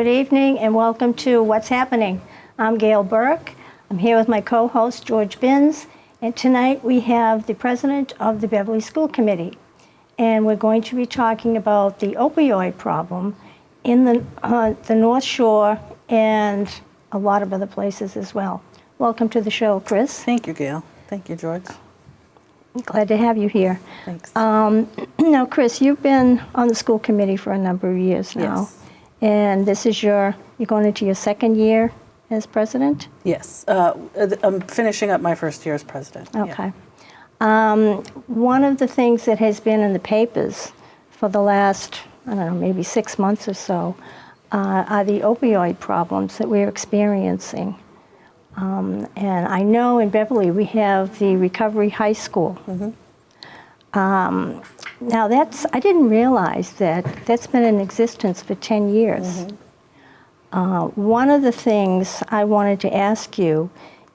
Good evening and welcome to What's Happening. I'm Gail Burke. I'm here with my co-host George Binns, and tonight we have the president of the Beverly School Committee, and we're going to be talking about the opioid problem in the North Shore and a lot of other places as well. Welcome to the show, Kris. Thank you, Gail. Thank you, George. Glad to have you here. Thanks. Now, Kris, you've been on the school committee for a number of years now. Yes. And this is you're going into your second year as president? Yes. I'm finishing up my first year as president. Okay. Yeah. One of the things that has been in the papers for the last, I don't know, maybe 6 months or so, are the opioid problems that we're experiencing. And I know in Beverly we have the Recovery High School. Mm-hmm. Now I didn't realize that's been in existence for 10 years. Mm-hmm. One of the things I wanted to ask you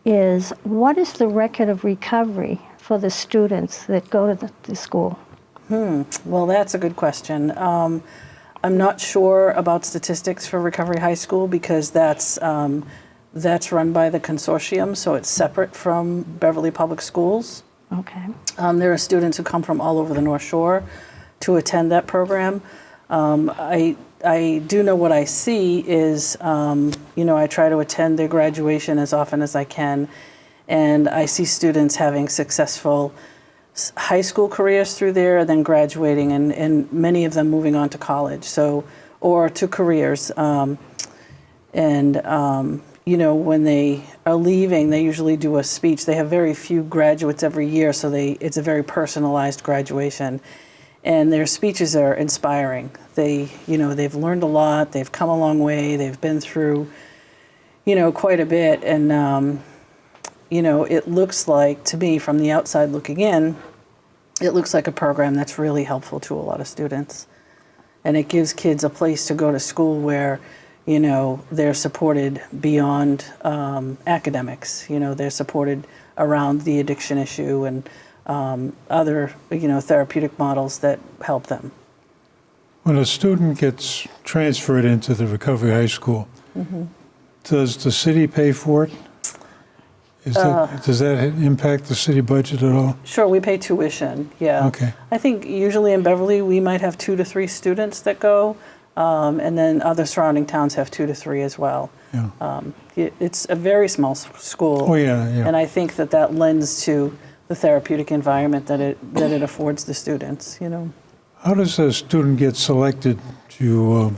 is, what is the record of recovery for the students that go to the school? Well, that's a good question. I'm not sure about statistics for Recovery High School because that's run by the consortium, so it's separate from Beverly Public Schools. Okay. There are students who come from all over the North Shore to attend that program. I do know what I see is, I try to attend their graduation as often as I can, and I see students having successful high school careers through there, and then graduating, and many of them moving on to college, or to careers. When they are leaving, they usually do a speech. They have very few graduates every year, so it's a very personalized graduation. And their speeches are inspiring. They've learned a lot, they've come a long way, they've been through, quite a bit. And, it looks like, to me, from the outside looking in, it looks like a program that's really helpful to a lot of students. And it gives kids a place to go to school where they're supported beyond academics. They're supported around the addiction issue and other, therapeutic models that help them. When a student gets transferred into the Recovery High School, does the city pay for it? Does that impact the city budget at all? Sure, we pay tuition, yeah. Okay. I think usually in Beverly we might have 2 to 3 students that go. And then other surrounding towns have 2 to 3 as well. Yeah. It's a very small school. Oh, yeah. And I think that lends to the therapeutic environment that it affords the students, How does a student get selected to...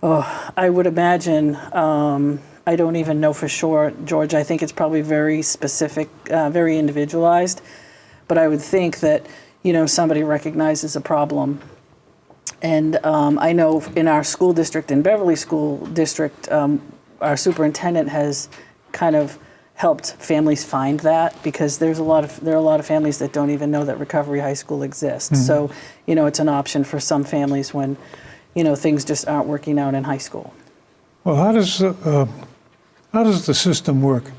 I would imagine, I don't even know for sure, George. I think it's probably very specific, very individualized. But I would think that, somebody recognizes a problem. And I know in our school district, in Beverly School District, our superintendent has kind of helped families find that, because there are a lot of families that don't even know that Recovery High School exists. Mm-hmm. So, it's an option for some families when, things just aren't working out in high school. Well, how does the system work?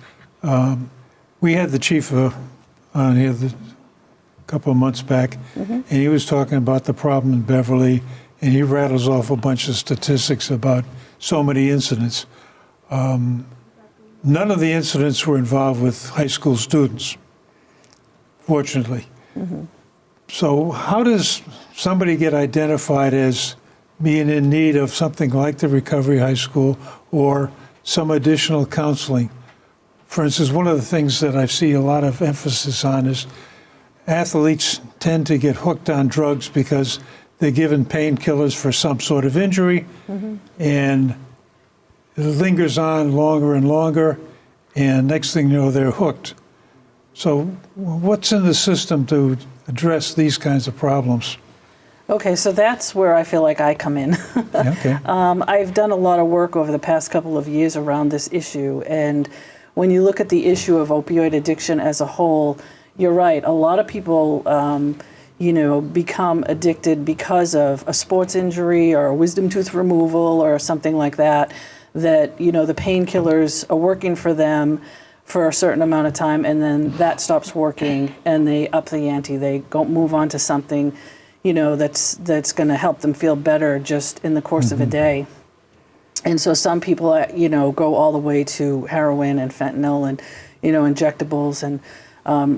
We had the chief on here a couple of months back, and he was talking about the problem in Beverly, and he rattles off a bunch of statistics about so many incidents. None of the incidents were involved with high school students, fortunately. Mm-hmm. So how does somebody get identified as being in need of something like the Recovery High School or some additional counseling? For instance, one of the things that I see a lot of emphasis on is athletes tend to get hooked on drugs because they're given painkillers for some sort of injury, and it lingers on longer and longer, and next thing you know, they're hooked. So what's in the system to address these kinds of problems? Okay, so that's where I feel like I come in. Okay. I've done a lot of work over the past couple of years around this issue, and when you look at the issue of opioid addiction as a whole, you're right. A lot of people, become addicted because of a sports injury or a wisdom tooth removal or something like that, the painkillers are working for them for a certain amount of time, and then that stops working, and they up the ante. They go move on to something, that's going to help them feel better just in the course of a day. And so some people, go all the way to heroin and fentanyl and, injectables and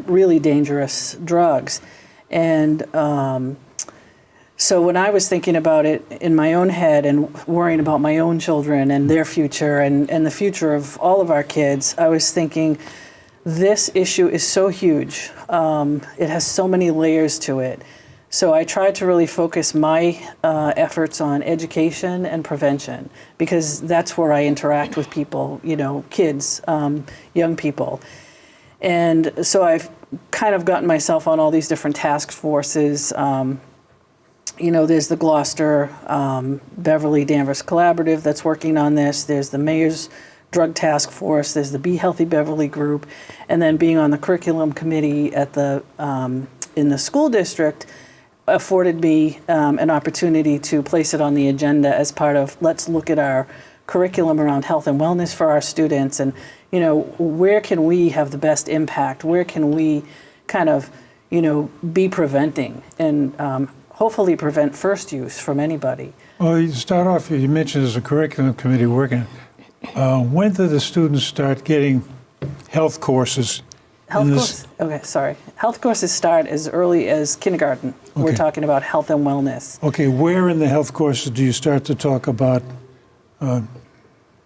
really dangerous drugs. And so when I was thinking about it in my own head and worrying about my own children and their future and the future of all of our kids, I was thinking this issue is so huge. It has so many layers to it. So I tried to really focus my efforts on education and prevention, because that's where I interact with people, kids, young people. And so I've kind of gotten myself on all these different task forces. There's the Gloucester, Beverly Danvers Collaborative that's working on this. There's the Mayor's Drug Task Force. There's the Be Healthy Beverly Group. And then being on the curriculum committee at in the school district afforded me an opportunity to place it on the agenda as part of, let's look at our curriculum around health and wellness for our students, and where can we have the best impact, where can we kind of be preventing and hopefully prevent first use from anybody. Well, you start off, you mentioned there's a curriculum committee working. When do the students start getting health courses? Health courses start as early as kindergarten. Okay. We're talking about health and wellness. Okay, where in the health courses do you start to talk about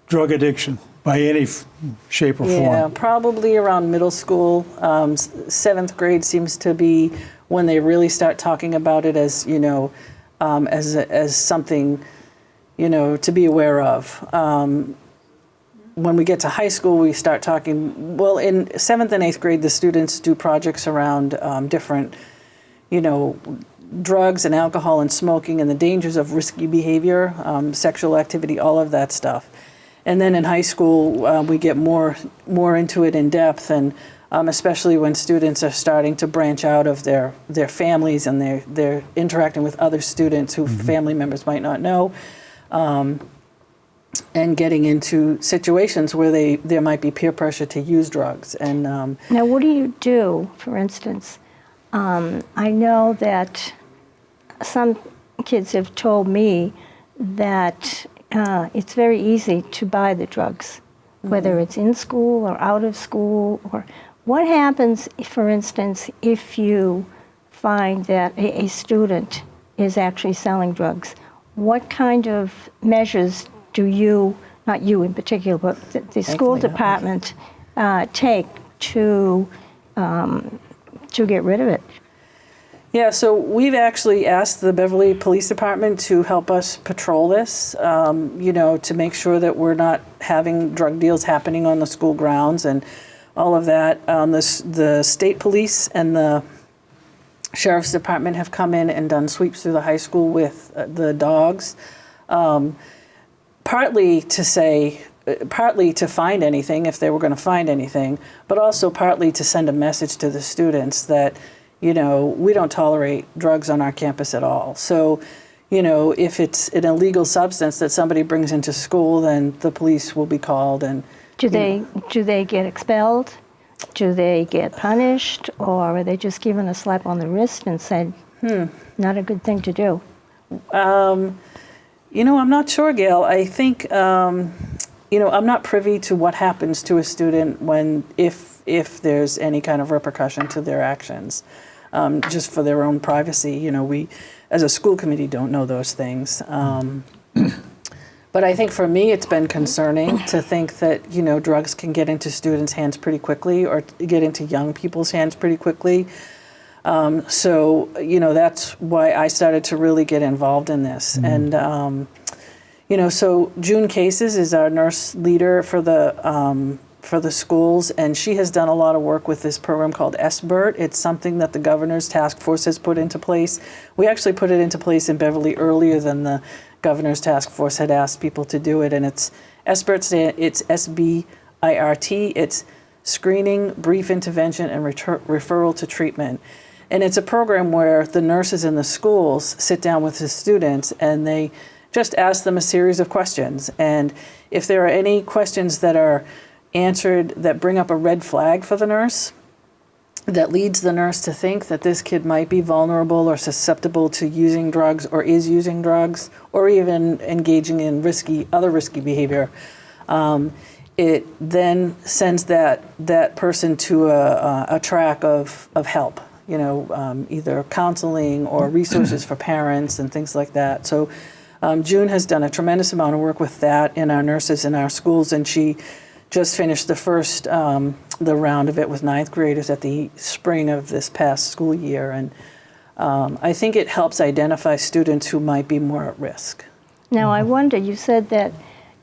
drug addiction by any shape or form? Yeah, probably around middle school. 7th grade seems to be when they really start talking about it as, as something, to be aware of. When we get to high school, we start talking, well, in 7th and 8th grade, the students do projects around different, drugs and alcohol and smoking and the dangers of risky behavior, sexual activity, all of that stuff. And then in high school, we get more into it in depth, and especially when students are starting to branch out of their families and they're interacting with other students who family members might not know. And getting into situations where there might be peer pressure to use drugs. And now, what do you do, for instance? I know that some kids have told me that it's very easy to buy the drugs, whether it's in school or out of school. Or what happens, for instance, if you find that a student is actually selling drugs? What kind of measures do you, not you in particular, but the school department take to get rid of it? Yeah, so we've actually asked the Beverly Police Department to help us patrol this, to make sure that we're not having drug deals happening on the school grounds and all of that. The state police and the sheriff's department have come in and done sweeps through the high school with the dogs. Partly to find anything, if they were going to find anything, but also partly to send a message to the students that, we don't tolerate drugs on our campus at all. So, if it's an illegal substance that somebody brings into school, then the police will be called. And do they get expelled? Do they get punished? Or are they just given a slap on the wrist and said, not a good thing to do? I'm not sure, Gail. I think, I'm not privy to what happens to a student if there's any kind of repercussion to their actions, just for their own privacy. We, as a school committee, don't know those things. But I think for me, it's been concerning to think that, drugs can get into students' hands pretty quickly or get into young people's hands pretty quickly. So, that's why I started to really get involved in this. And, so June Cases is our nurse leader for the schools, and she has done a lot of work with this program called SBIRT. It's something that the governor's task force has put into place. We actually put it into place in Beverly earlier than the governor's task force had asked people to do it. And it's SBIRT, it's SBIRT, it's Screening, Brief Intervention, and Referral to Treatment. And it's a program where the nurses in the schools sit down with the students and they just ask them a series of questions. And if there are any questions that are answered that bring up a red flag for the nurse, that leads the nurse to think that this kid might be vulnerable or susceptible to using drugs or is using drugs or even engaging in other risky behavior, it then sends that person to a track of help, either counseling or resources for parents and things like that. So June has done a tremendous amount of work with that in our nurses in our schools, and she just finished the first the round of it with ninth graders at the spring of this past school year, and I think it helps identify students who might be more at risk. Now, I wonder, you said that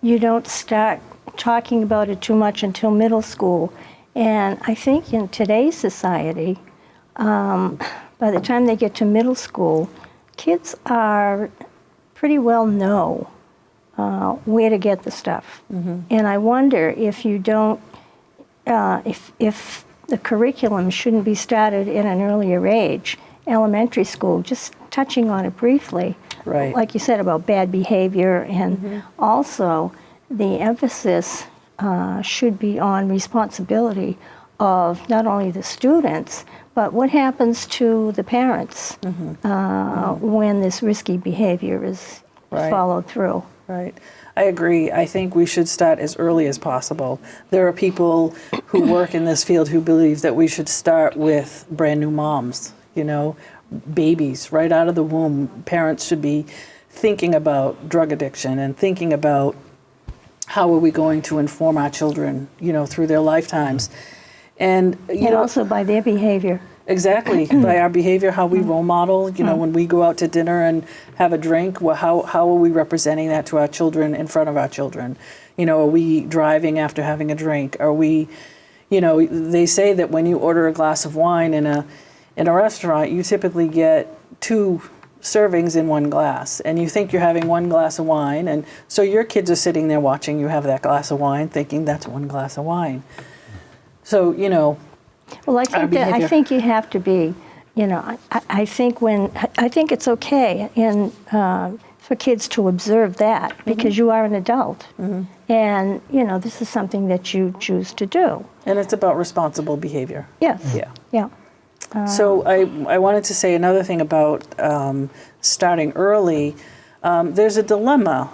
you don't start talking about it too much until middle school, and I think in today's society, by the time they get to middle school, kids are pretty well know where to get the stuff. Mm-hmm. And I wonder if you don't, if the curriculum shouldn't be started in an earlier age, elementary school, just touching on it briefly. Right. Like you said about bad behavior, and also the emphasis should be on responsibility of not only the students, but what happens to the parents when this risky behavior is followed through. Right. I agree. I think we should start as early as possible. There are people who work in this field who believe that we should start with brand new moms, babies right out of the womb. Parents should be thinking about drug addiction and thinking about how are we going to inform our children, through their lifetimes. And also by their behavior. Exactly, by our behavior, how we role model, when we go out to dinner and have a drink, how are we representing that to our children in front of our children? Are we driving after having a drink? Are we, they say that when you order a glass of wine in a restaurant, you typically get 2 servings in one glass, and you think you're having 1 glass of wine, and so your kids are sitting there watching you have that glass of wine, thinking that's 1 glass of wine. So, Well, I think you have to be, I think it's okay for kids to observe that because you are an adult, and this is something that you choose to do. And it's about responsible behavior. Yes. Yeah. So I wanted to say another thing about starting early. There's a dilemma,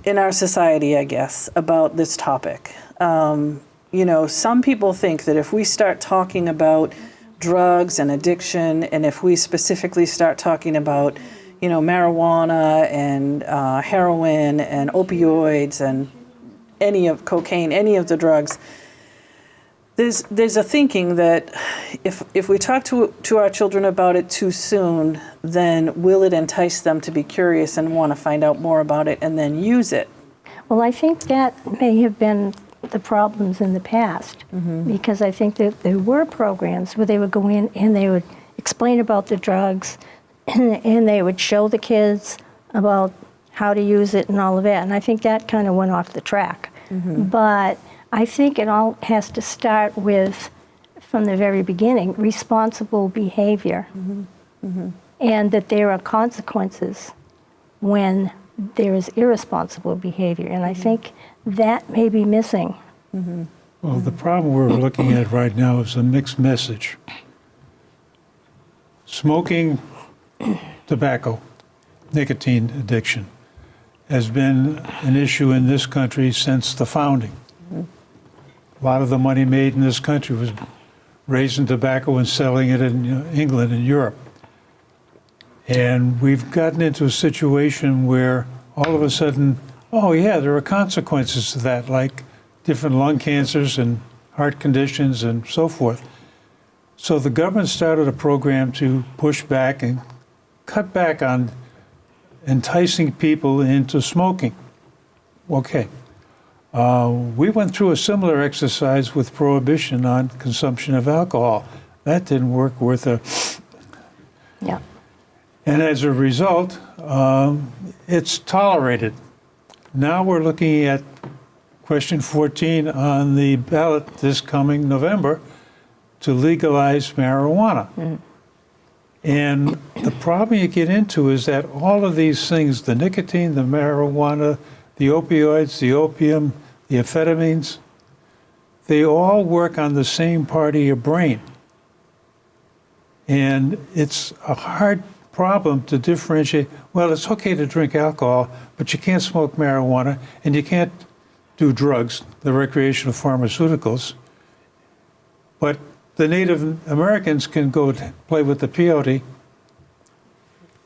in our society, I guess, about this topic. Some people think that if we start talking about drugs and addiction, and if we specifically start talking about, marijuana and heroin and opioids and cocaine, any of the drugs, there's a thinking that if we talk to our children about it too soon, then will it entice them to be curious and want to find out more about it and then use it? Well, I think that may have been the problems in the past, because I think that there were programs where they would go in and they would explain about the drugs and they would show the kids about how to use it and all of that. And I think that kind of went off the track. But I think it all has to start with, from the very beginning, responsible behavior. And that there are consequences when there is irresponsible behavior. And I think that may be missing. Well, the problem we're looking at right now is a mixed message. Smoking, tobacco, nicotine addiction has been an issue in this country since the founding. A lot of the money made in this country was raising tobacco and selling it in England and Europe. And we've gotten into a situation where all of a sudden, oh yeah, there are consequences to that, like different lung cancers and heart conditions and so forth. So the government started a program to push back and cut back on enticing people into smoking. Okay. We went through a similar exercise with prohibition on consumption of alcohol. That didn't work worth a... Yeah. And as a result, it's tolerated. Now we're looking at question 14 on the ballot this coming November to legalize marijuana. And the problem you get into is that all of these things, the nicotine, the marijuana, the opioids, the opium, the amphetamines, they all work on the same part of your brain. And it's a hard problem to differentiate. Well, it's okay to drink alcohol, but you can't smoke marijuana and you can't do drugs, the recreational pharmaceuticals. But the Native Americans can go play with the peyote.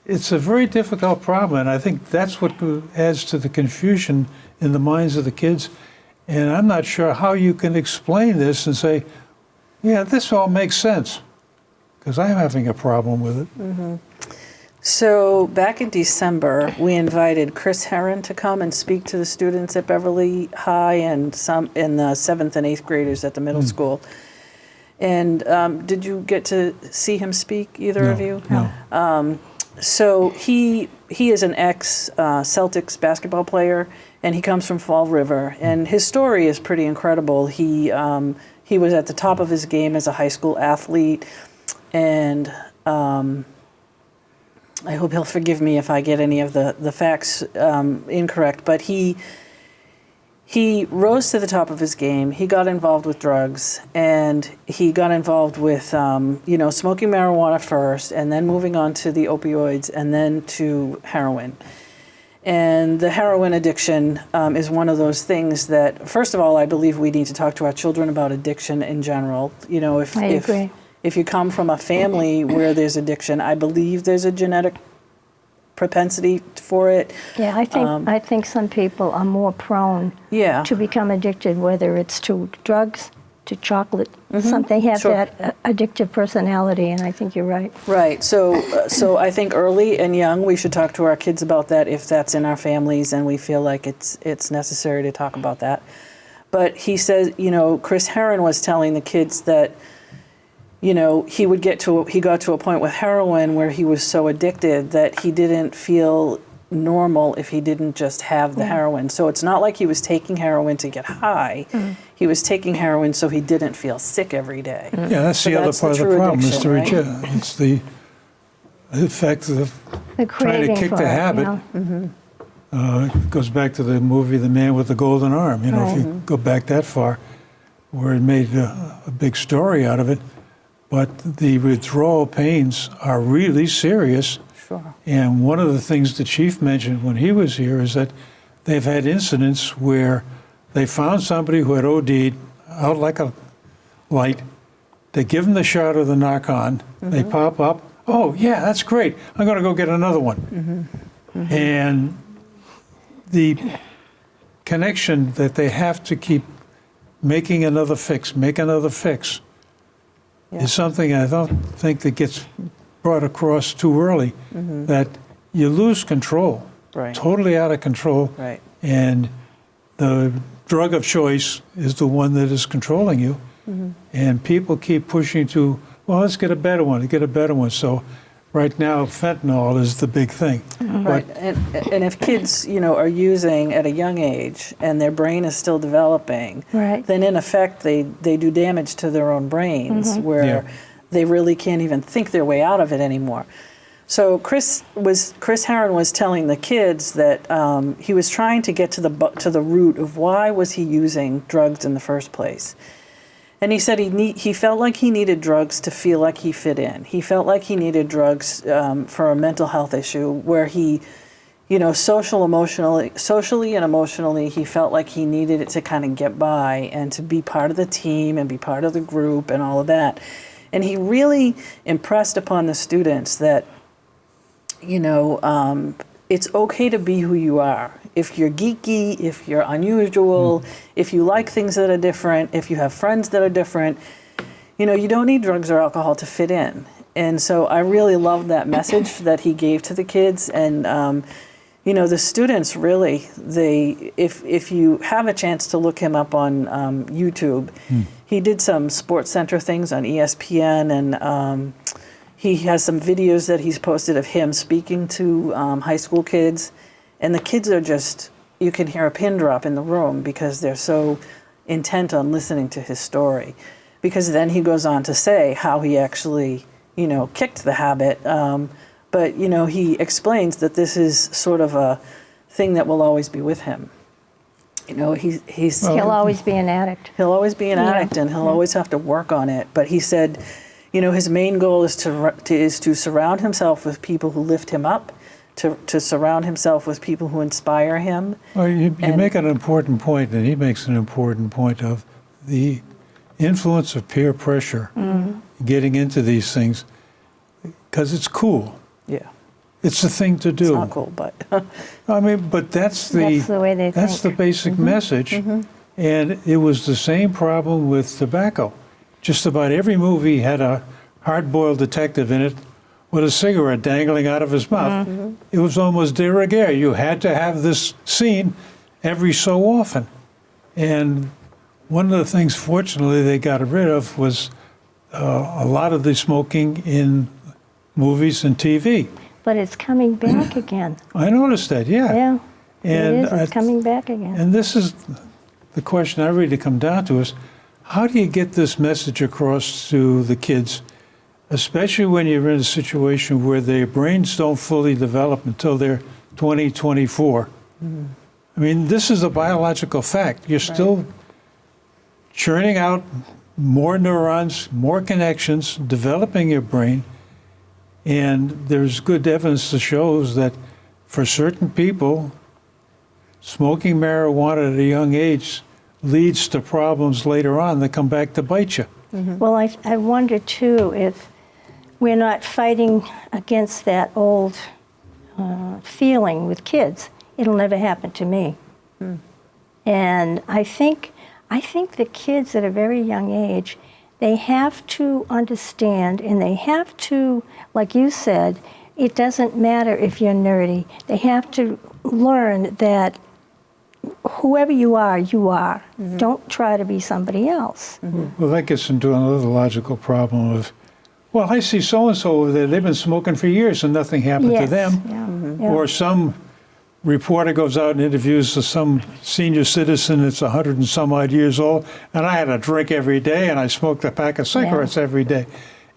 It's a very difficult problem, and I think that's what adds to the confusion in the minds of the kids. And I'm not sure how you can explain this and say, yeah, this all makes sense, because I'm having a problem with it. Mm-hmm. So back in December, we invited Kris Herron to come and speak to the students at Beverly High and some in the 7th and 8th graders at the middle school. And did you get to see him speak, either of you? No. So he is an ex-Celtics basketball player, and he comes from Fall River. And his story is pretty incredible. He was at the top of his game as a high school athlete, and I hope he'll forgive me if I get any of the facts incorrect, but he rose to the top of his game. He got involved with drugs, and he got involved with, smoking marijuana first, and then moving on to the opioids, and then to heroin. And the heroin addiction is one of those things that, first of all, I believe we need to talk to our children about addiction in general. You know, I agree. If you come from a family where there's addiction, I believe there's a genetic propensity for it. Yeah, I think some people are more prone to become addicted, whether it's to drugs, to chocolate. They have that addictive personality, and I think you're right. Right. So I think early and young, we should talk to our kids about that if that's in our families, and we feel like it's necessary to talk about that. But he says, Kris Herron was telling the kids that, he got to a point with heroin where he was so addicted that he didn't feel normal if he didn't just have the heroin. So it's not like he was taking heroin to get high. He was taking heroin so he didn't feel sick every day. Yeah, that's the other part of the problem, is the it's the effect of trying to kick the habit. It goes back to the movie The Man with the Golden Arm. If you go back that far, where it made a big story out of it. But the withdrawal pains are really serious. Sure. And one of the things the chief mentioned when he was here is that they've had incidents where they found somebody who had OD'd out like a light. They give them the shot of the knock-on. They pop up. Oh, yeah, that's great. I'm going to go get another one. And the connection that they have to keep making another fix, is something I don't think that gets brought across too early, that you lose control, totally out of control, and the drug of choice is the one that is controlling you, and people keep pushing to, well, let's get a better one, So right now, fentanyl is the big thing. Right, and if kids, are using at a young age and their brain is still developing, then in effect they do damage to their own brains where they really can't even think their way out of it anymore. So Kris Herron was telling the kids that he was trying to get to the root of why was he using drugs in the first place. And he said he felt like he needed drugs to feel like he fit in. He felt like he needed drugs for a mental health issue where he, socially and emotionally, he felt like he needed it to kind of get by and to be part of the team and be part of the group and all of that. And he really impressed upon the students that, it's okay to be who you are. If you're geeky, if you're unusual, if you like things that are different, if you have friends that are different, you don't need drugs or alcohol to fit in. And so I really love that message that he gave to the kids. And, the students really, if you have a chance to look him up on YouTube, he did some Sports Center things on ESPN, and he has some videos that he's posted of him speaking to high school kids. And the kids are just, you can hear a pin drop in the room because they're so intent on listening to his story. Because then he goes on to say how he actually, kicked the habit. But, he explains that this is sort of a thing that will always be with him. You know, he's He'll always be an addict. he'll always be an Yeah. addict, and he'll always have to work on it. But he said, you know, his main goal is to surround himself with people who lift him up, to surround himself with people who inspire him. Well, you make an important point, and he makes an important point of the influence of peer pressure getting into these things, because it's cool. Yeah, It's the thing to do. it's not cool, but I mean, but that's the way they that's think. the basic message. And it was the same problem with tobacco. Just about every movie had a hard-boiled detective in it with a cigarette dangling out of his mouth. It was almost de rigueur. You had to have this scene every so often. And one of the things, fortunately, they got rid of was a lot of the smoking in movies and TV. But it's coming back again. I noticed that, yeah. Yeah, And it is. It's coming back again. And this is the question I really come down to is, how do you get this message across to the kids, especially when you're in a situation where their brains don't fully develop until they're 20, 24? I mean, this is a biological fact. You're still churning out more neurons, more connections, developing your brain. And there's good evidence that shows that for certain people, smoking marijuana at a young age leads to problems later on that come back to bite you. Well, I wonder, too, if we're not fighting against that old feeling with kids. It'll never happen to me. And I think the kids at a very young age, they have to understand, and they have to, like you said, it doesn't matter if you're nerdy. They have to learn that whoever you are, you are. Don't try to be somebody else. Well, that gets into another logical problem of, well, I see so-and-so over there, they've been smoking for years and nothing happened to Yes, them. yeah, yeah. Or some reporter goes out and interviews some senior citizen that's 100 and some odd years old, and I had a drink every day and I smoked a pack of cigarettes every day.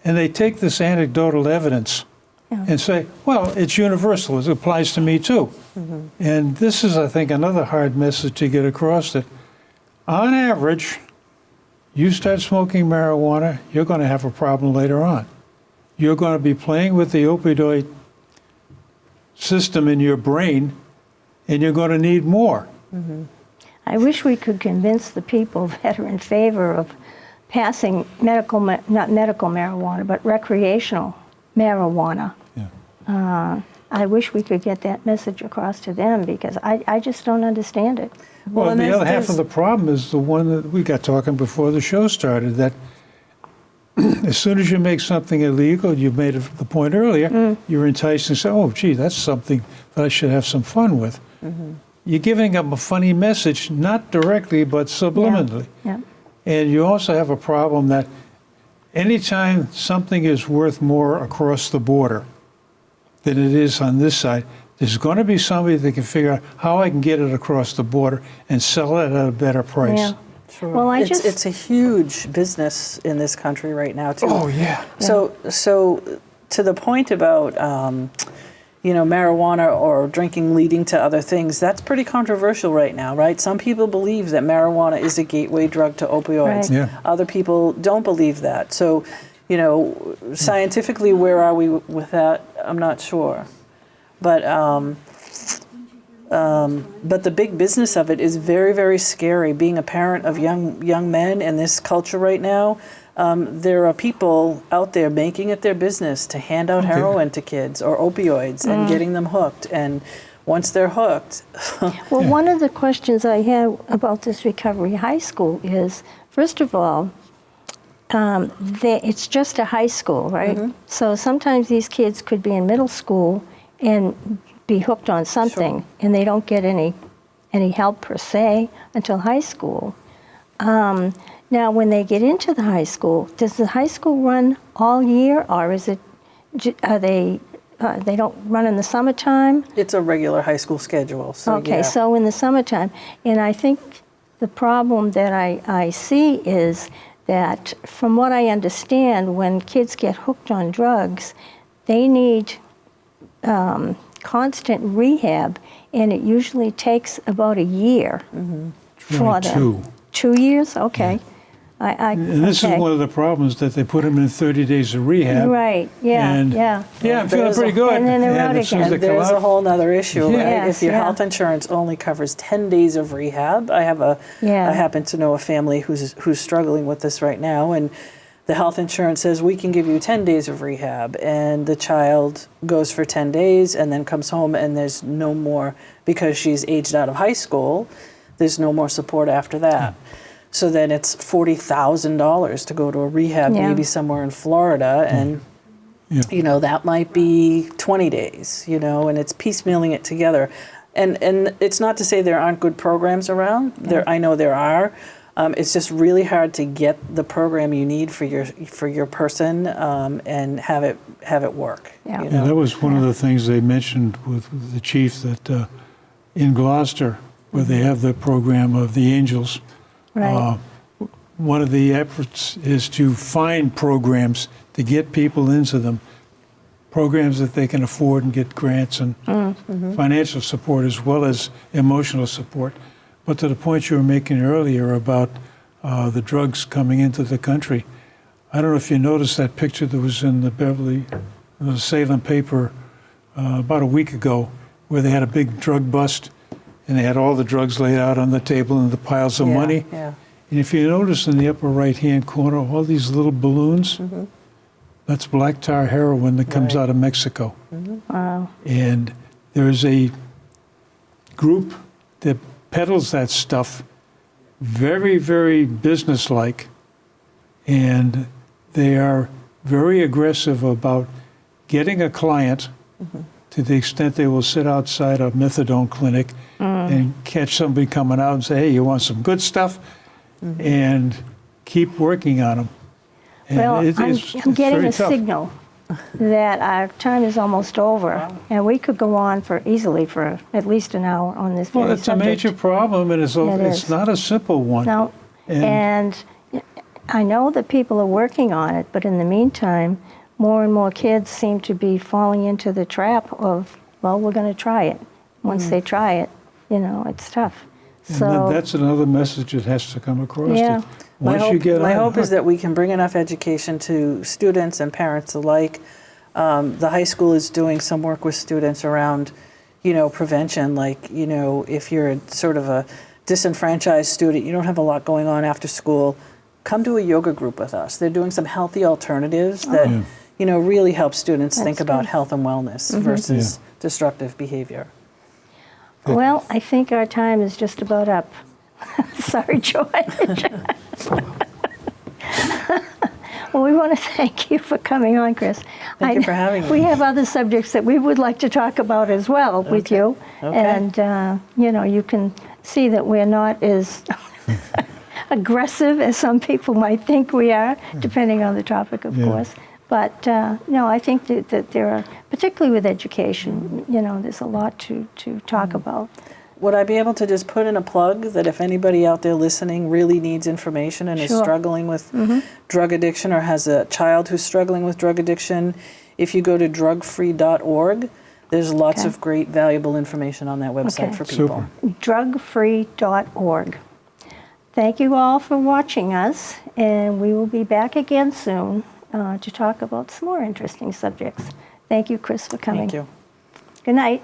And they take this anecdotal evidence and say, well, it's universal, it applies to me too. And this is, I think, another hard message to get across, that on average, you start smoking marijuana, you're going to have a problem later on. You're going to be playing with the opioid system in your brain, and you're going to need more. I wish we could convince the people that are in favor of passing not medical marijuana, but recreational marijuana. I wish we could get that message across to them, because I just don't understand it. Well, and the there's- other half of the problem is the one that we got talking before the show started, that as soon as you make something illegal, you made the point earlier, you're enticed and say, oh, gee, that's something that I should have some fun with. You're giving them a funny message, not directly, but subliminally. Yeah. And you also have a problem that anytime something is worth more across the border than it is on this side, there's going to be somebody that can figure out how I can get it across the border and sell it at a better price. Yeah. Sure. Well, it's a huge business in this country right now, too. Oh, yeah. So to the point about, marijuana or drinking leading to other things, that's pretty controversial right now, right? Some people believe that marijuana is a gateway drug to opioids. Right. Yeah. Other people don't believe that. So, scientifically, where are we with that? I'm not sure. But the big business of it is very, very scary. Being a parent of young men in this culture right now, there are people out there making it their business to hand out heroin to kids or opioids and getting them hooked. And once they're hooked, Well, one of the questions I have about this Recovery High School is, first of all, it's just a high school, right? So sometimes these kids could be in middle school and be hooked on something, and they don't get any help per se until high school. Now, when they get into the high school, does the high school run all year, or is it? Are they don't run in the summertime? it's a regular high school schedule. So Okay, yeah. so in the summertime, and I think the problem that I see is that, from what I understand, when kids get hooked on drugs, they need constant rehab, and it usually takes about a year for them. 22. 2 years? Okay. And this okay. is one of the problems, that they put them in 30 days of rehab. Right, yeah, And yeah. Yeah, I'm feeling There's pretty a- good. And then they're out as soon as again. they come There's a out- whole nother issue, right? Yes, If your yeah. health insurance only covers 10 days of rehab, I happen to know a family who's struggling with this right now, and the health insurance says we can give you 10 days of rehab, and the child goes for 10 days and then comes home, and there's no more, because she's aged out of high school, there's no more support after that. So then it's $40,000 to go to a rehab, Yeah. maybe somewhere in Florida, and Yeah. that might be 20 days, and it's piecemealing it together. And it's not to say there aren't good programs around. I know there are. It's just really hard to get the program you need for your person and have it work. Yeah. Yeah, that was one of the things they mentioned with the chief, that in Gloucester, where they have the program of the Angels, Right. one of the efforts is to find programs to get people into them, programs that they can afford and get grants and financial support as well as emotional support. But to the point you were making earlier about the drugs coming into the country, I don't know if you noticed that picture that was in the Salem paper about a week ago, where they had a big drug bust and they had all the drugs laid out on the table and the piles of money. Yeah. And if you notice in the upper right-hand corner, all these little balloons, that's black tar heroin that comes out of Mexico. Wow. And there's a group that peddles that stuff, very, very businesslike, and they are very aggressive about getting a client to the extent they will sit outside a methadone clinic and catch somebody coming out and say, hey, you want some good stuff? And keep working on them. And Well, it's I'm getting very a tough. signal that our time is almost over, and we could go on for at least an hour on this Well, very it's subject. a major problem, and it's is. not a simple one. No, and I know that people are working on it, but in the meantime, more and more kids seem to be falling into the trap of, well, we're going to try it. Once they try it, it's tough. And So that's another message that has to come across. Yeah. that Once you get My on hope it, is that we can bring enough education to students and parents alike. The high school is doing some work with students around, prevention. Like, if you're sort of a disenfranchised student, you don't have a lot going on after school, come to a yoga group with us. They're doing some healthy alternatives that, really help students think about good. health and wellness versus destructive behavior. well, I think our time is just about up. Sorry, George. Well, we want to thank you for coming on, Kris. Thank you for having me. We have other subjects that we would like to talk about as well with you. Okay. And, you can see that we're not as aggressive as some people might think we are, depending on the topic, of course. But, no, I think that there are, particularly with education, there's a lot to talk about. Would I be able to just put in a plug that if anybody out there listening really needs information and is Sure. struggling with drug addiction or has a child who's struggling with drug addiction, if you go to drugfree.org, there's lots Okay. of great, valuable information on that website Okay. for people. Super. Drugfree.org. Thank you all for watching us, and we will be back again soon to talk about some more interesting subjects. Thank you, Kris, for coming. Thank you. Good night.